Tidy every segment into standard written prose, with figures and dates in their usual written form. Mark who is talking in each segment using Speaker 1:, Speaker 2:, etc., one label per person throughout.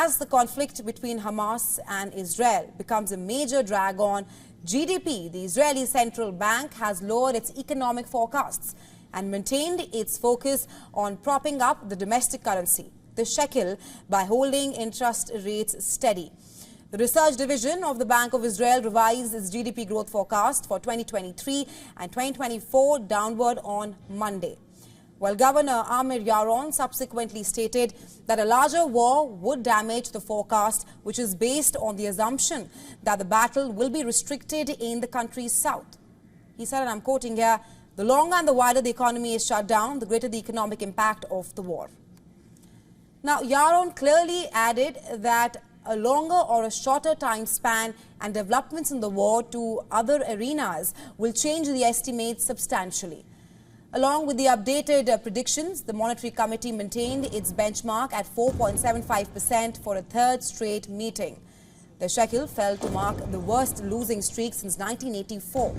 Speaker 1: as the conflict between Hamas and Israel becomes a major drag on GDP, the Israeli central bank has lowered its economic forecasts and maintained its focus on propping up the domestic currency, the shekel, by holding interest rates steady. The research division of the Bank of Israel revised its GDP growth forecast for 2023 and 2024 downward on Monday, while Governor Amir Yaron subsequently stated that a larger war would damage the forecast, which is based on the assumption that the battle will be restricted in the country's south. He said, and I'm quoting here, "The longer and the wider the economy is shut down, the greater the economic impact of the war." Now, Yaron clearly added that a longer or a shorter time span and developments in the war to other arenas will change the estimates substantially. Along with the updated predictions, the Monetary Committee maintained its benchmark at 4.75% for a third straight meeting. The shekel fell to mark the worst losing streak since 1984.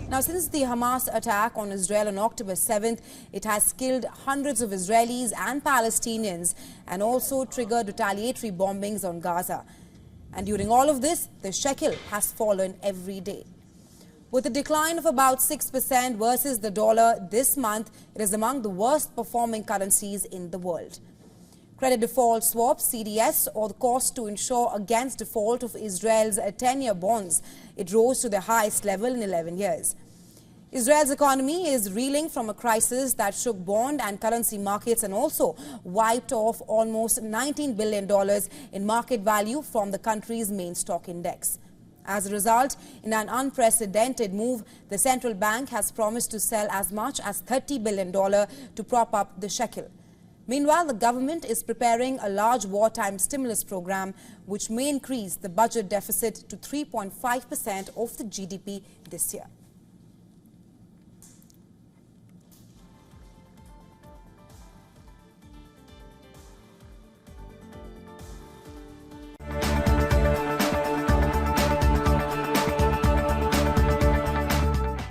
Speaker 1: Now, since the Hamas attack on Israel on October 7th, it has killed hundreds of Israelis and Palestinians and also triggered retaliatory bombings on Gaza. And during all of this, the shekel has fallen every day. With a decline of about 6% versus the dollar this month, it is among the worst performing currencies in the world. Credit default swaps, CDS, or the cost to insure against default of Israel's 10-year bonds, it rose to the highest level in 11 years. Israel's economy is reeling from a crisis that shook bond and currency markets and also wiped off almost $19 billion in market value from the country's main stock index. As a result, in an unprecedented move, the central bank has promised to sell as much as $30 billion to prop up the shekel. Meanwhile, the government is preparing a large wartime stimulus program, which may increase the budget deficit to 3.5% of the GDP this year.